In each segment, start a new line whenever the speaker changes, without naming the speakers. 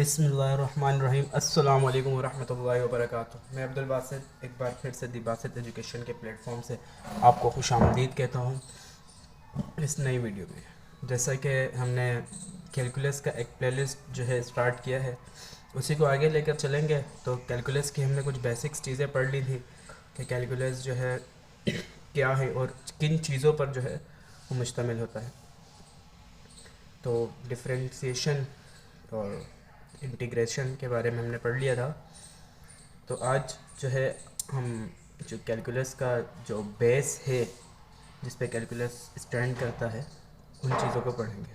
बिस्मिल्लाहिर्रहमानिर्रहीम अस्सलाम वालेकुम वरहमतुल्लाहि वबरकातुहू। मैं अब्दुल बासित एक बार फिर से दी बासित एजुकेशन के प्लेटफॉर्म से आपको खुशामदीद कहता हूँ इस नई वीडियो में। जैसा कि हमने कैलकुलस का एक प्लेलिस्ट जो है स्टार्ट किया है, उसी को आगे लेकर चलेंगे। तो कैलकुलस की हमने कुछ बेसिक्स चीज़ें पढ़ ली थी कि कैलकुलस जो है क्या है और किन चीज़ों पर जो है वो मुश्तमिल होता है। तो डिफरेंशिएशन और इंटीग्रेशन के बारे में हमने पढ़ लिया था। तो आज जो है हम जो कैलकुलस का जो बेस है जिस पे कैलकुलस स्टैंड करता है उन चीज़ों को पढ़ेंगे।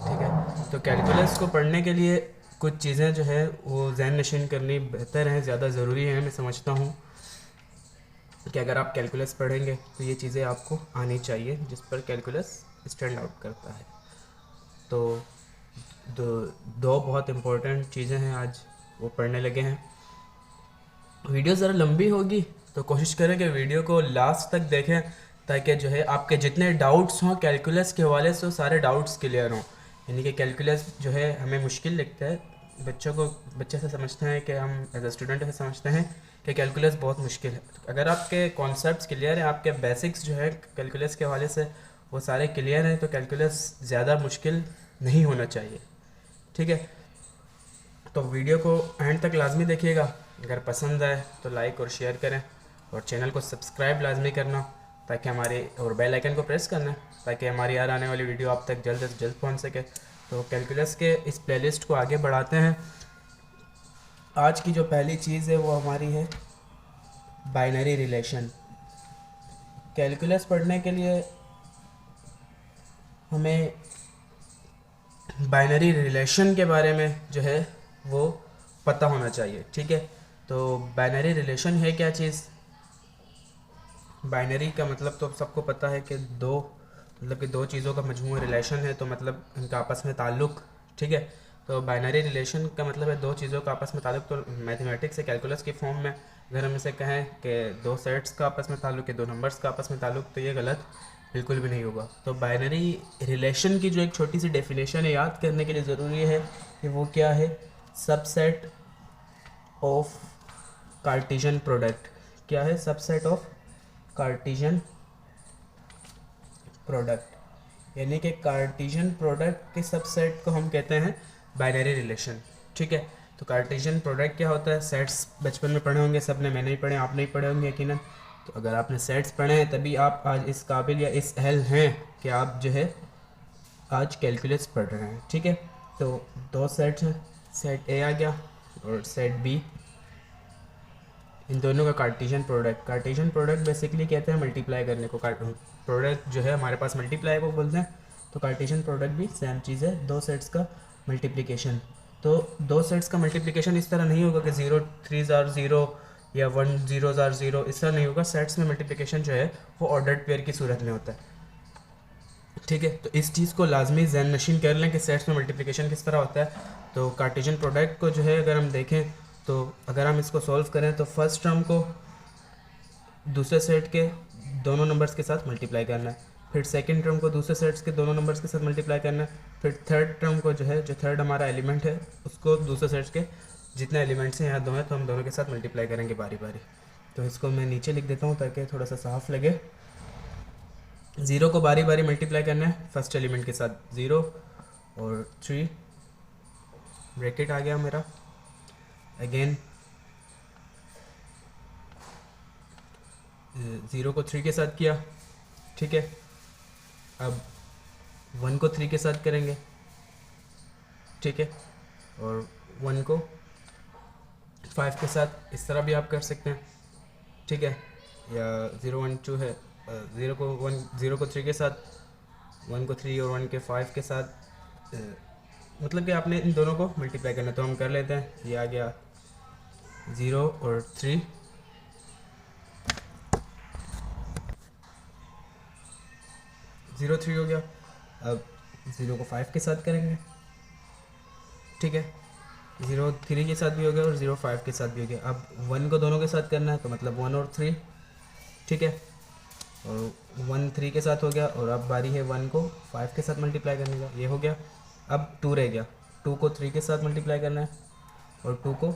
ठीक है, तो कैलकुलस को पढ़ने के लिए कुछ चीज़ें जो है वो ज़हन नशीन करनी बेहतर है, ज़्यादा ज़रूरी है। मैं समझता हूँ कि अगर आप कैलकुलस पढ़ेंगे तो ये चीज़ें आपको आनी चाहिए जिस पर कैलकुलस स्टैंड आउट करता है। तो दो बहुत इम्पोर्टेंट चीज़ें हैं, आज वो पढ़ने लगे हैं। वीडियो ज़रा लंबी होगी तो कोशिश करें कि वीडियो को लास्ट तक देखें ताकि जो है आपके जितने डाउट्स हों कैलकुलस के हवाले से वो सारे डाउट्स क्लियर हों। यानी कि कैलकुलस जो है हमें मुश्किल लगता है, बच्चे से समझते हैं कि हम एज ए स्टूडेंट से समझते हैं कि कैलकुलस बहुत मुश्किल है। अगर आपके कॉन्सेप्ट्स क्लियर हैं, आपके बेसिक्स जो है कैलकुलस के हवाले से वो सारे क्लियर हैं, तो कैलकुलस ज़्यादा मुश्किल नहीं होना चाहिए। ठीक है, तो वीडियो को एंड तक लाजमी देखिएगा। अगर पसंद आए तो लाइक और शेयर करें और चैनल को सब्सक्राइब लाजमी करना ताकि हमारे और बेल आइकन को प्रेस करना ताकि हमारी यार आने वाली वीडियो आप तक जल्द से जल्द पहुंच सके। तो कैलकुलस के इस प्लेलिस्ट को आगे बढ़ाते हैं। आज की जो पहली चीज़ है वो हमारी है बाइनरी रिलेशन। कैलकुलस पढ़ने के लिए हमें बाइनरी रिलेशन के बारे में जो है वो पता होना चाहिए। ठीक है, तो बाइनरी रिलेशन है क्या चीज़? बाइनरी का मतलब तो सबको पता है कि दो चीज़ों का मजमूआ रिलेशन है, तो मतलब इनका आपस में ताल्लुक़। ठीक है, तो बाइनरी रिलेशन का मतलब है दो चीज़ों का आपस में ताल्लुक़। तो मैथमेटिक्स से कैलकुलस की फॉर्म में अगर हम इसे कहें कि दो सेट्स का आपस में ताल्लुक़ है, दो नंबर्स का आपस में ताल्लुक़, तो ये गलत बिल्कुल भी नहीं होगा। तो बाइनरी रिलेशन की जो एक छोटी सी डेफिनेशन है याद करने के लिए ज़रूरी है कि वो क्या है। Subset of Cartesian product. क्या है? सबसेट ऑफ कार्टेशियन प्रोडक्ट, यानी कि कार्टेशियन प्रोडक्ट के सबसेट को हम कहते हैं बाइनरी रिलेशन। ठीक है, तो कार्टेशियन प्रोडक्ट क्या होता है? सेट्स बचपन में पढ़े होंगे सबने, मैंने ही पढ़े, आपने ही पढ़े होंगे यकीनन। तो अगर आपने सेट्स पढ़े हैं तभी आप आज इस काबिल या इस अहल हैं कि आप जो है आज कैलकुलस पढ़ रहे हैं। ठीक है, तो दो सेट्स हैं, सेट ए आ गया और सेट बी। इन दोनों का कार्टेशियन प्रोडक्ट बेसिकली कहते हैं मल्टीप्लाई करने को। प्रोडक्ट जो है हमारे पास मल्टीप्लाई को बोलते हैं, तो कार्टेशियन प्रोडक्ट भी सेम चीज़ है, दो सेट्स का मल्टीप्लिकेशन। तो दो सेट्स का मल्टीप्लिकेशन इस तरह नहीं होगा कि 0 3 ज़ार 0 या 1 0 ज़ार 0, इस तरह नहीं होगा। सेट्स में मल्टीप्लिकेशन जो है वो ऑर्डर्ड पेयर की सूरत में होता है। ठीक है, तो इस चीज़ को लाजमी ज़हन नशीन कर लें कि सेट्स में मल्टीप्लिकेशन किस तरह होता है। तो कार्टेशियन प्रोडक्ट को जो है अगर हम देखें तो अगर हम इसको सॉल्व करें तो फर्स्ट टर्म को दूसरे सेट के दोनों नंबर्स के साथ मल्टीप्लाई करना है, फिर सेकंड टर्म को दूसरे सेट्स के दोनों नंबर्स के साथ मल्टीप्लाई करना है, फिर थर्ड टर्म को जो है जो थर्ड हमारा एलिमेंट है उसको दूसरे सेट्स के जितने एलिमेंट्स हैं यहाँ दो हैं तो हम दोनों के साथ मल्टीप्लाई करेंगे बारी बारी। तो इसको मैं नीचे लिख देता हूँ ताकि थोड़ा सा साफ लगे। 0 को बारी बारी मल्टीप्लाई करना है फर्स्ट एलिमेंट के साथ, 0 और 3 ब्रैकेट आ गया मेरा। अगेन 0 को 3 के साथ किया। ठीक है, अब 1 को 3 के साथ करेंगे। ठीक है, और 1 को 5 के साथ, इस तरह भी आप कर सकते हैं। ठीक है, या 0 1 2 है, 0 को 3 के साथ, 1 को 3 और 1 के 5 के साथ, मतलब कि आपने इन दोनों को मल्टीप्लाई करना। तो हम कर लेते हैं, ये आ गया 0 और 3, 0 3 हो गया। अब 0 को 5 के साथ करेंगे। ठीक है, 0 3 के साथ भी हो गया और 0 5 के साथ भी हो गया। अब 1 को दोनों के साथ करना है तो मतलब 1 और 3। ठीक है, और 1 3 के साथ हो गया और अब बारी है 1 को 5 के साथ मल्टीप्लाई करने का, ये हो गया। अब 2 रह गया, 2 को 3 के साथ मल्टीप्लाई करना है और 2 को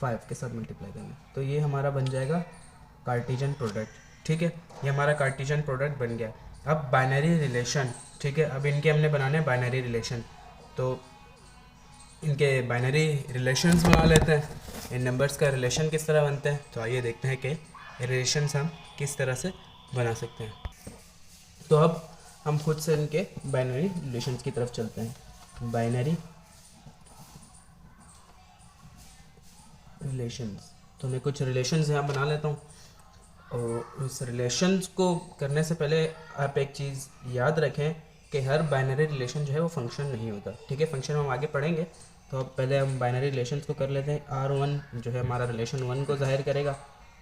5 के साथ मल्टीप्लाई करना है। तो ये हमारा बन जाएगा कार्टेशियन प्रोडक्ट, ठीक है। ये हमारा कार्टेशियन प्रोडक्ट बन गया। अब बाइनरी रिलेशन, ठीक है, अब इनके हमने बनाने हैं बाइनरी रिलेशन। तो इनके बाइनरी रिलेशंस बना लेते हैं। इन नंबर्स का रिलेशन किस तरह बनते हैं, तो आइए देखते हैं कि रिलेशंस हम किस तरह से बना सकते हैं। तो अब हम खुद से इनके बाइनरी रिलेशंस की तरफ चलते हैं। बाइनरी रिलेशंस, तो मैं कुछ रिलेशंस यहाँ बना लेता हूँ। और उस रिलेशंस को करने से पहले आप एक चीज़ याद रखें कि हर बाइनरी रिलेशन जो है वो फंक्शन नहीं होता, ठीक है। फंक्शन हम आगे पढ़ेंगे, तो अब पहले हम बाइनरी रिलेशंस को कर लेते हैं। R1 जो है हमारा रिलेशन 1 को ज़ाहिर करेगा,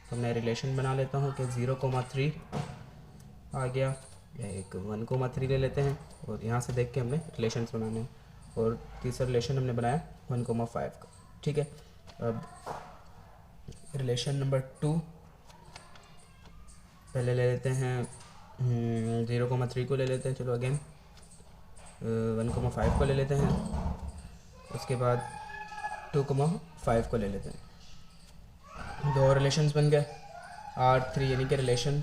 तो मैं रिलेशन बना लेता हूँ कि 0,3 आ गया, या एक 1,3 ले लेते हैं और यहाँ से देख के हमने रिलेशंस बनाने हैं। और तीसरा रिलेशन हमने बनाया 1,5 का, ठीक है। अब रिलेशन नंबर 2 पहले ले लेते हैं 0,3 को ले लेते हैं, चलो अगेन 1,5 को ले लेते हैं, उसके बाद 2,5 को ले लेते हैं। दो और रिलेशंस बन गए। R3 यानी कि रिलेशन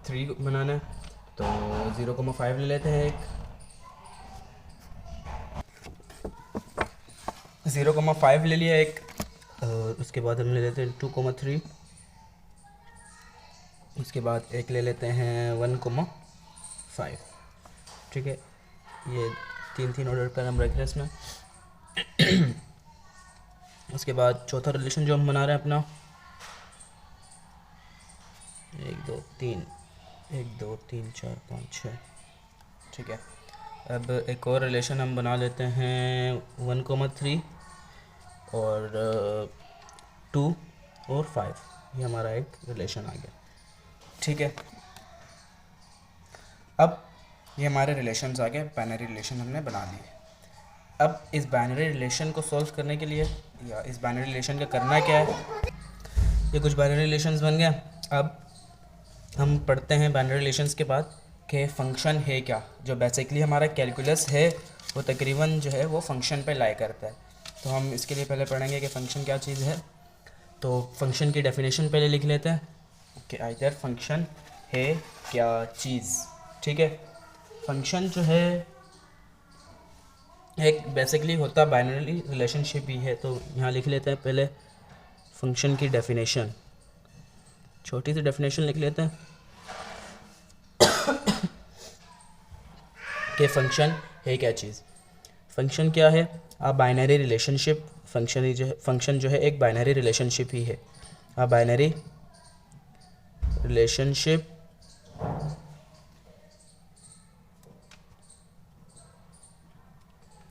3 बनाना है, तो 0,5 ले लेते हैं, एक 0,5 ले लिया एक, उसके बाद हम ले लेते हैं 2,3, उसके बाद एक ले लेते हैं 1,5, ठीक है। ये 3 ऑर्डर पर हम रख रहे हैं इसमें। उसके बाद चौथा रिलेशन जो हम बना रहे हैं अपना 1 2 3 4 5 6, ठीक है। अब एक और रिलेशन हम बना लेते हैं 1,3 और 2 और 5, ये हमारा एक रिलेशन आ गया, ठीक है। अब ये हमारे रिलेशंस आ गए, बाइनरी रिलेशन हमने बना दिए। अब इस बाइनरी रिलेशन को सॉल्व करने के लिए, या इस बाइनरी रिलेशन का करना क्या है, ये कुछ बाइनरी रिलेशंस बन गया। अब हम पढ़ते हैं बाइनरी रिलेशंस के बाद कि फ़ंक्शन है क्या। जो बेसिकली हमारा कैलकुलस है वो तकरीबन जो है वो फंक्शन पे लाई करता है। तो हम इसके लिए पहले पढ़ेंगे कि फ़ंक्शन क्या चीज़ है। तो फंक्शन की डेफिनेशन पहले लिख लेते हैं कि आइदर फंक्शन है क्या चीज़, ठीक है। फंक्शन जो है एक बेसिकली होता बाइनरी रिलेशनशिप ही है। तो यहाँ लिख लेते हैं पहले फंक्शन की डेफिनेशन, छोटी सी डेफिनेशन लिख लेते हैं कि फंक्शन है क्या चीज़। फंक्शन क्या है, आ बाइनरी रिलेशनशिप। फंक्शन जो है एक बाइनरी रिलेशनशिप ही है। आ binary relationship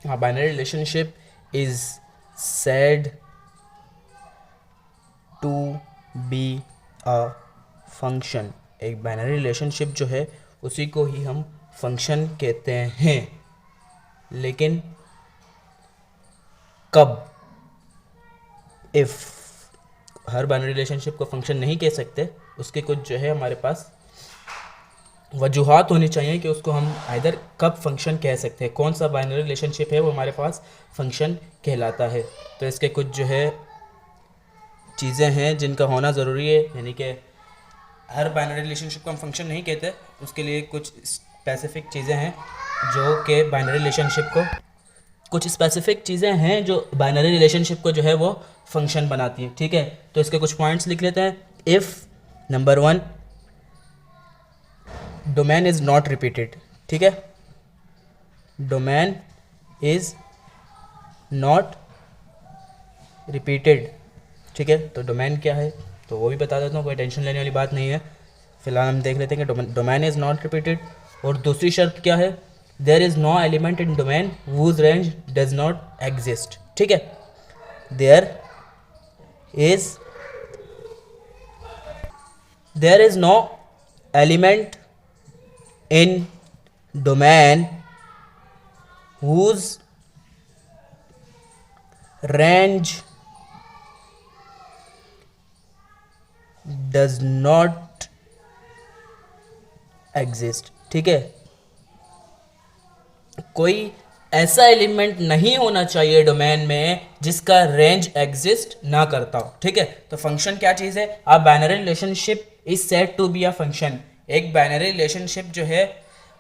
binary relationship is said to be a function. एक बाइनरी रिलेशनशिप जो है उसी को ही हम फंक्शन कहते हैं। लेकिन कब, इफ़ हर बाइनरी रिलेशनशिप को फंक्शन नहीं कह सकते, उसके कुछ जो है हमारे पास वजूहात होनी चाहिए कि उसको हम आइदर कब फंक्शन कह सकते हैं, कौन सा बाइनरी रिलेशनशिप है वो हमारे पास फंक्शन कहलाता है। तो इसके कुछ जो है चीज़ें हैं जिनका होना ज़रूरी है, यानी कि हर बाइनरी रिलेशनशिप को हम फंक्शन नहीं कहते, उसके लिए कुछ स्पेसिफिक चीज़ें हैं जो कि बाइनरी रिलेशनशिप को, कुछ स्पेसिफिक चीज़ें हैं जो बाइनरी रिलेशनशिप को जो है वो फंक्शन बनाती हैं, ठीक है। तो इसके कुछ पॉइंट्स लिख लेते हैं। If number 1 domain is not repeated, ठीक है, डोमेन इज़ नॉट रिपीटेड, ठीक है। तो डोमेन क्या है तो वो भी बता देता हूँ, कोई टेंशन लेने वाली बात नहीं है। फिलहाल हम देख लेते हैं कि डोमेन इज़ नॉट रिपीटेड। और दूसरी शर्त क्या है, there is no element in domain whose range does not exist, ठीक है। There is no element in domain whose range does not exist, ठीक है। कोई ऐसा एलिमेंट नहीं होना चाहिए डोमेन में जिसका रेंज एग्जिस्ट ना करता हो। ठीक है, तो फंक्शन क्या चीज़ है? A binary relationship is said to be a function. एक बाइनरी रिलेशनशिप जो है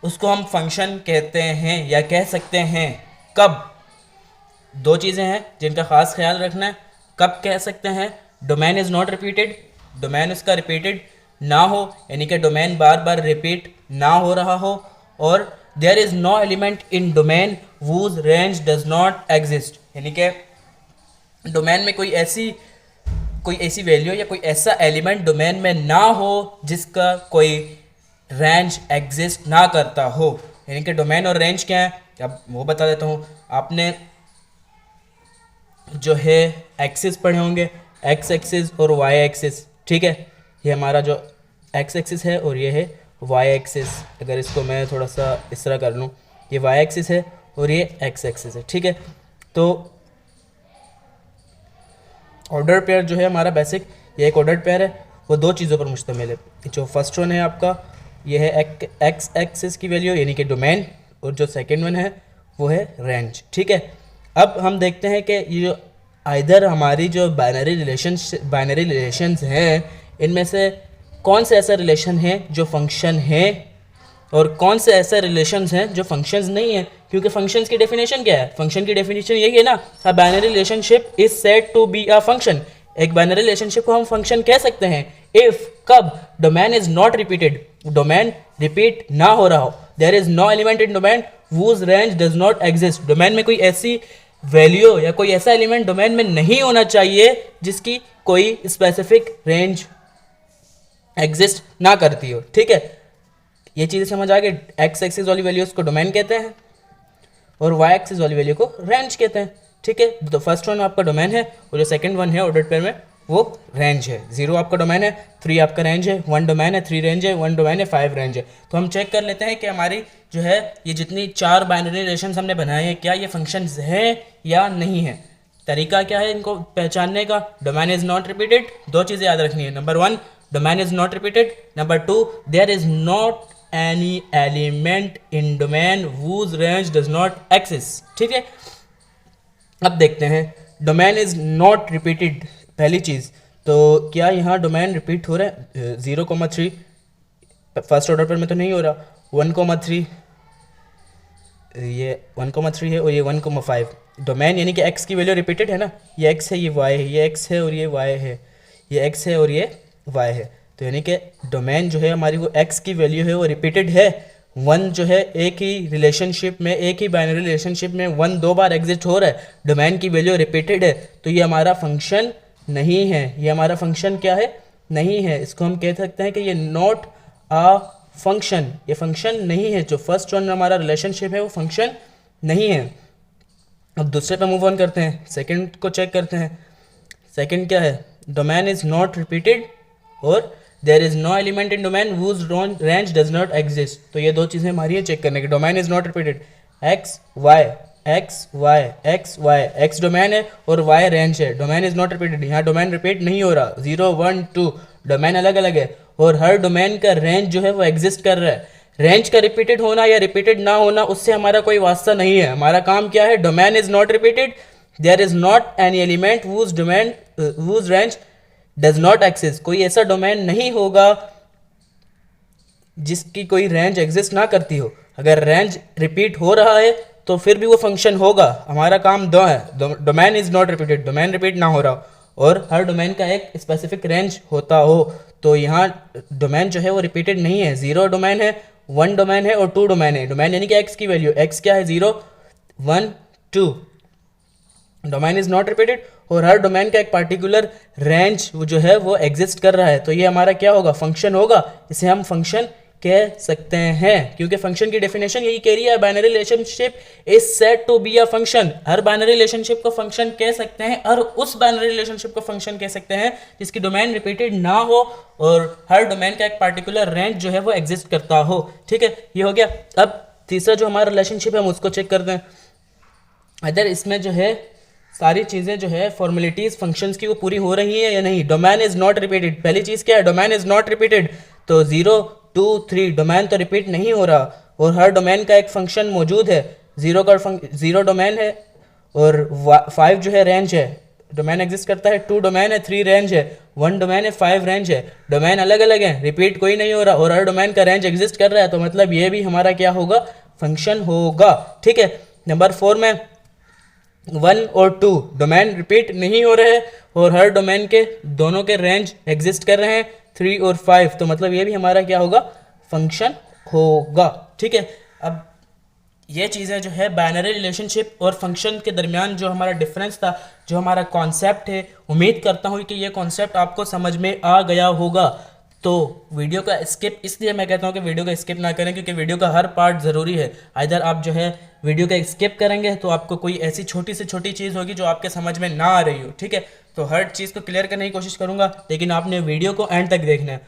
उसको हम फंक्शन कहते हैं या कह सकते हैं। कब? दो चीज़ें हैं जिनका खास ख्याल रखना है। कब कह सकते हैं? Domain is not repeated, domain उसका रिपीटेड ना हो, यानी कि डोमेन बार बार रिपीट ना हो रहा हो, और there is no element in domain whose range does not exist, यानी कि डोमेन में कोई ऐसी वैल्यू या कोई ऐसा एलिमेंट डोमेन में ना हो जिसका कोई रेंज एग्जिस्ट ना करता हो। यानी कि डोमेन और रेंज क्या है, अब वो बता देता हूँ। आपने जो है एक्सिस पढ़े होंगे, एक्स एक्सिस और वाई एक्सिस। ठीक है, ये हमारा जो एक्स एक्सिस है और ये है वाई एक्सिस। अगर इसको मैं थोड़ा सा इस तरह कर लूँ, ये वाई एक्सिस है और ये एक्स एक्सिस है। ठीक है, तो ऑर्डर पेयर जो है हमारा बेसिक, ये एक ऑर्डर पेयर है, वो दो चीज़ों पर मुश्तमिल है। जो फर्स्ट वन है आपका, ये है एक्स एक्सिस की वैल्यू यानी कि डोमेन, और जो सेकंड वन है वो है रेंज। ठीक है, अब हम देखते हैं कि ये जो आइदर हमारी जो बाइनरी रिलेशंस हैं, इनमें से कौन से ऐसा रिलेशन है जो फंक्शन है और कौन से ऐसे रिलेशंस हैं जो फंक्शंस नहीं है। क्योंकि फंक्शंस की डेफिनेशन क्या है? फंक्शन की डेफिनेशन यही है ना, a binary relationship is said to be a function. एक बाइनरी रिलेशनशिप को हम फंक्शन कह सकते हैं इफ कब domain is not repeated, domain repeat ना हो रहा हो, there is no element in domain whose range does not exist. Domain में कोई ऐसी वैल्यू या कोई ऐसा एलिमेंट डोमेन में नहीं होना चाहिए जिसकी कोई स्पेसिफिक रेंज एग्जिस्ट ना करती हो। ठीक है, ये चीज़ें समझ आ गई। एक्स एक्सिस वाली वैल्यूज को डोमेन कहते हैं और वाई एक्सिस वाली वैल्यू को रेंज कहते हैं। ठीक है, तो फर्स्ट वन आपका डोमेन है और जो सेकंड वन है ऑर्डर पेयर में वो रेंज है। 0 आपका डोमेन है, 3 आपका रेंज है, 1 डोमेन है, 3 रेंज है, 1 डोमेन है, 5 रेंज है। तो हम चेक कर लेते हैं कि हमारी जो है ये जितनी 4 बाइनरी रिलेशंस हमने बनाए हैं, क्या ये फंक्शंस हैं या नहीं है। तरीका क्या है इनको पहचानने का? डोमेन इज नॉट रिपीटेड, दो चीज़ें याद रखनी है। Number 1, domain is not repeated. Number 2, there is not any element in domain whose range does not exist। ठीक है, अब देखते हैं डोमेन इज नॉट रिपीटेड। पहली चीज़ तो क्या यहाँ डोमेन रिपीट हो रहा है? 0,3 फर्स्ट ऑर्डर पर में तो नहीं हो रहा। 1,3 ये 1,3 है और ये 1,5। डोमेन यानी कि x की वैल्यू रिपीटेड है ना, ये x है, ये y है, ये x है और ये y है, ये x है और ये y है। तो यानी कि डोमेन जो है हमारी वो x की वैल्यू है वो रिपीटेड है। 1 जो है एक ही रिलेशनशिप में, एक ही बाइनरी रिलेशनशिप में 1 2 बार एग्जिस्ट हो रहा है, डोमेन की वैल्यू रिपीटेड है, तो ये हमारा फंक्शन नहीं है। ये हमारा फंक्शन क्या है? नहीं है। इसको हम कह सकते हैं कि ये नॉट अ फंक्शन, ये फंक्शन नहीं है। जो फर्स्ट वन हमारा रिलेशनशिप है वो फंक्शन नहीं है। अब दूसरे पे मूव ऑन करते हैं, सेकंड को चेक करते हैं। सेकंड क्या है? डोमेन इज नॉट रिपीटेड और there is no element in domain whose range does not exist. तो ये दो चीज़ें हमारी है चेक करने की। Domain is not repeated, x y x y x y, x domain है और वाई रेंज है। डोमेन इज नॉट रिपीटेड, यहाँ डोमेन रिपीट नहीं हो रहा। 0 1 2 डोमेन अलग अलग है और हर डोमेन का रेंज जो है वो एग्जिस्ट कर रहा है। रेंज का रिपीटेड होना या रिपीटेड ना होना उससे हमारा कोई वास्ता नहीं है। हमारा काम क्या है? Domain is not repeated, there is not any element whose range does not exist. कोई ऐसा डोमेन नहीं होगा जिसकी कोई रेंज एग्जिस्ट ना करती हो। अगर रेंज रिपीट हो रहा है तो फिर भी वो फंक्शन होगा। हमारा काम दो है, domain is not repeated, domain repeat ना हो रहा हो और हर डोमेन का एक स्पेसिफिक रेंज होता हो। तो यहाँ डोमेन जो है वो रिपीटेड नहीं है। 0 डोमेन है, 1 डोमेन है और 2 डोमेन है। डोमेन यानी कि एक्स की वैल्यू, एक्स क्या है? 0 1 2। डोमेन इज नॉट रिपीटेड और हर डोमेन का एक पार्टिकुलर रेंज जो है वो एग्जिस्ट कर रहा है। तो ये हमारा क्या होगा? फंक्शन होगा। इसे हम फंक्शन कह सकते हैं क्योंकि फंक्शन की डेफिनेशन यही कह रही है, binary relationship is said to be a function. हर बाइनरी रिलेशनशिप को फंक्शन कह सकते हैं और उस बाइनरी रिलेशनशिप को फंक्शन कह सकते हैं जिसकी डोमेन रिपीटेड ना हो और हर डोमेन का एक पार्टिकुलर रेंज जो है वो एग्जिस्ट करता हो। ठीक है, ये हो गया। अब तीसरा जो हमारा रिलेशनशिप है हम उसको चेक करते हैं। अदर इसमें जो है सारी चीज़ें जो है फॉर्मेलिटीज़ फंक्शंस की वो पूरी हो रही है या नहीं। डोमेन इज नॉट रिपीटेड, पहली चीज़ क्या है? Domain is not repeated. तो 0 2 3 डोमेन तो रिपीट नहीं हो रहा और हर डोमेन का एक फंक्शन मौजूद है। ज़ीरो डोमेन है और 5 जो है रेंज है, डोमेन एग्जिस्ट करता है। 2 डोमेन है, 3 रेंज है, 1 डोमेन है, 5 रेंज है। डोमेन अलग अलग है, रिपीट कोई नहीं हो रहा और हर डोमेन का रेंज एग्जिस्ट कर रहा है, तो मतलब ये भी हमारा क्या होगा, फंक्शन होगा। ठीक है। नंबर 4 में 1 और 2 डोमेन रिपीट नहीं हो रहे और हर डोमेन के दोनों के रेंज एग्जिस्ट कर रहे हैं, 3 और 5, तो मतलब ये भी हमारा क्या होगा, फंक्शन होगा। ठीक है। अब ये चीज़ें जो है बाइनरी रिलेशनशिप और फंक्शन के दरमियान जो हमारा डिफरेंस था, जो हमारा कॉन्सेप्ट है, उम्मीद करता हूँ कि ये कॉन्सेप्ट आपको समझ में आ गया होगा। तो वीडियो का स्किप, इसलिए मैं कहता हूँ कि वीडियो का स्किप ना करें, क्योंकि वीडियो का हर पार्ट ज़रूरी है। इधर आप जो है वीडियो का स्किप करेंगे तो आपको कोई ऐसी छोटी से छोटी चीज़ होगी जो आपके समझ में ना आ रही हो। ठीक है। तो हर चीज़ को क्लियर करने की कोशिश करूँगा, लेकिन आपने वीडियो को एंड तक देखना है।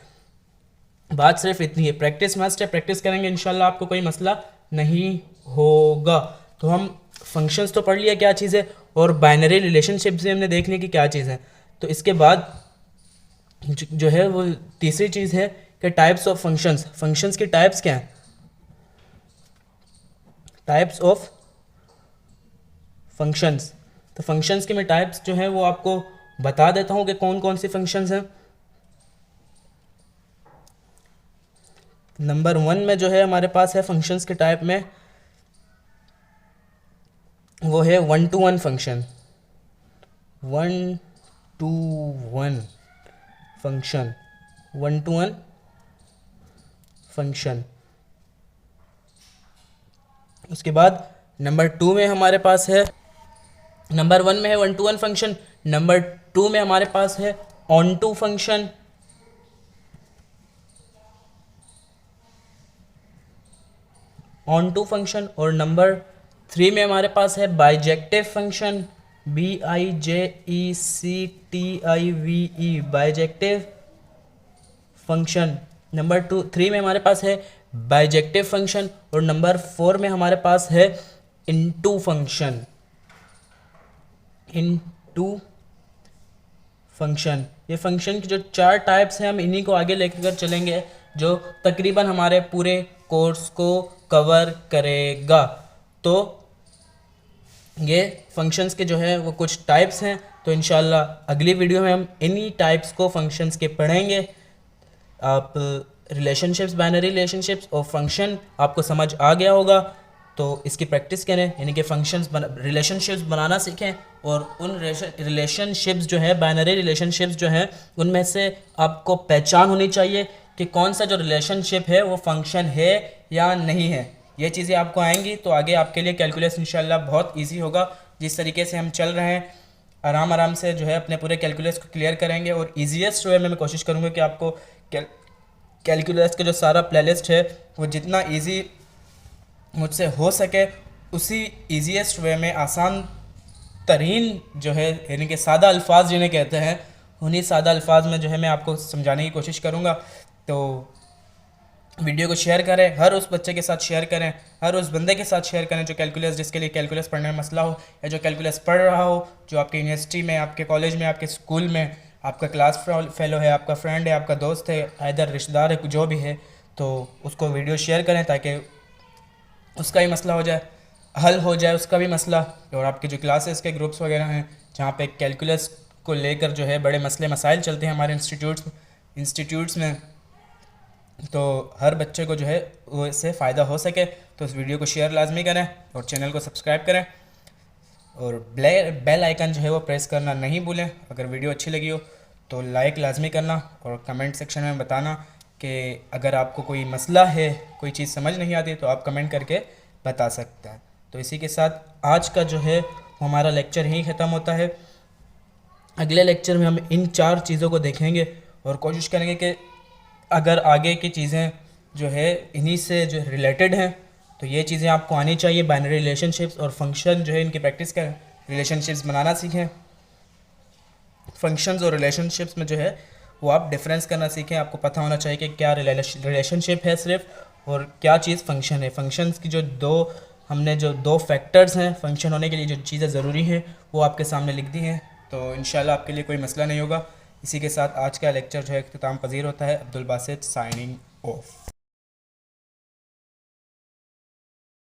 बात सिर्फ इतनी है, प्रैक्टिस मस्ट है, प्रैक्टिस करेंगे इंशाल्लाह आपको कोई मसला नहीं होगा। तो हम फंक्शंस तो पढ़ लिया क्या चीज़ है, और बाइनरी रिलेशनशिप से हमने देख लिया कि क्या चीज़ है। तो इसके बाद जो है वो तीसरी चीज़ है कि टाइप्स ऑफ फंक्शंस। फंक्शंस की टाइप्स क्या हैं, टाइप्स ऑफ फंक्शंस। तो फंक्शंस के मैं टाइप्स जो है वो आपको बता देता हूँ कि कौन कौन सी फंक्शंस हैं। नंबर 1 में जो है हमारे पास है फंक्शंस के टाइप में, वो है 1-to-1 function. 1-to-1 function, 1-to-1 function. उसके बाद नंबर 2 में हमारे पास है, नंबर 1 में है 1-to-1 फंक्शन, नंबर 2 में हमारे पास है onto function, on to function, और नंबर 3 में हमारे पास है bijective function, BIJECTIVE, bijective function. Number 3 में हमारे पास है बाइजेक्टिव फंक्शन, और नंबर 4 में हमारे पास है इनटू फंक्शन, इनटू फंक्शन। ये फंक्शन की जो 4 टाइप्स हैं, हम इन्हीं को आगे लेकर चलेंगे, जो तकरीबन हमारे पूरे कोर्स को कवर करेगा। तो ये फंक्शंस के जो है वो कुछ टाइप्स हैं। तो इंशाल्लाह अगली वीडियो में हम इन्हीं टाइप्स को फंक्शंस के पढ़ेंगे। आप रिलेशनशिप्स, बाइनरी रिलेशनशिप्स और फंक्शन आपको समझ आ गया होगा, तो इसकी प्रैक्टिस करें, यानी कि फंक्शंस रिलेशनशिप्स बनाना सीखें, और उन रिलेशनशिप्स जो है, बाइनरी रिलेशनशिप्स जो हैं, उनमें से आपको पहचान होनी चाहिए कि कौन सा जो रिलेशनशिप है वो फंक्शन है या नहीं है। ये चीज़ें आपको आएंगी तो आगे आपके लिए कैलकुलस इंशाल्लाह बहुत इजी होगा। जिस तरीके से हम चल रहे हैं, आराम आराम से जो है अपने पूरे कैलकुलस को क्लियर करेंगे, और ईजीएस्ट वे में मैं कोशिश करूँगा कि आपको कैलकुलस का जो सारा प्लेलिस्ट है वो जितना ईजी मुझसे हो सके, उसी ईजीएस्ट वे में, आसान तरीन जो है, यानी कि सादा अल्फाज जिन्हें कहते हैं, उन्हीं सादा अल्फाज में जो है मैं आपको समझाने की कोशिश करूँगा। तो वीडियो को शेयर करें, हर उस बच्चे के साथ शेयर करें, हर उस बंदे के साथ शेयर करें जो कैलकुलस, जिसके लिए कैलकुलस पढ़ने में मसला हो, या जो कैलकुलस पढ़ रहा हो, जो आपकी यूनिवर्सिटी में, आपके कॉलेज में, आपके स्कूल में आपका क्लास फेलो है, आपका फ्रेंड है, आपका दोस्त है, इधर रिश्तेदार है, जो भी है, तो उसको वीडियो शेयर करें ताकि उसका ही मसला हो जाए, हल हो जाए उसका भी मसला। और आपके जो क्लासेस के ग्रुप्स वगैरह हैं जहाँ पे कैलकुलस को लेकर जो है बड़े मसले मसाइल चलते हैं हमारे इंस्टीट्यूट्स में, तो हर बच्चे को जो है वो इससे फ़ायदा हो सके, तो इस वीडियो को शेयर लाजमी करें और चैनल को सब्सक्राइब करें, और बेल आइकन जो है वो प्रेस करना नहीं भूलें। अगर वीडियो अच्छी लगी हो तो लाइक लाजमी करना, और कमेंट सेक्शन में बताना कि अगर आपको कोई मसला है, कोई चीज़ समझ नहीं आती, तो आप कमेंट करके बता सकते हैं। तो इसी के साथ आज का जो है हमारा लेक्चर यहीं ख़त्म होता है। अगले लेक्चर में हम इन 4 चीज़ों को देखेंगे और कोशिश करेंगे कि अगर आगे की चीज़ें जो है इन्हीं से जो रिलेटेड हैं, तो ये चीज़ें आपको आनी चाहिए। बाइनरी रिलेशनशिप्स और फंक्शन जो है इनकी प्रैक्टिस करें, रिलेशनशिप्स बनाना सीखें। फंक्शंस और रिलेशनशिप्स में जो है वो आप डिफरेंस करना सीखें। आपको पता होना चाहिए कि क्या रिलेशनशिप है सिर्फ, और क्या चीज़ फंक्शन है। फंक्शंस की जो हमने जो 2 फैक्टर्स हैं फंक्शन होने के लिए, जो चीज़ें ज़रूरी हैं, वो आपके सामने लिख दी हैं। तो इंशाल्लाह आपके लिए कोई मसला नहीं होगा। इसी के साथ आज का लेक्चर जो है इख्तिताम पजीर होता है। Abdul Basit signing off.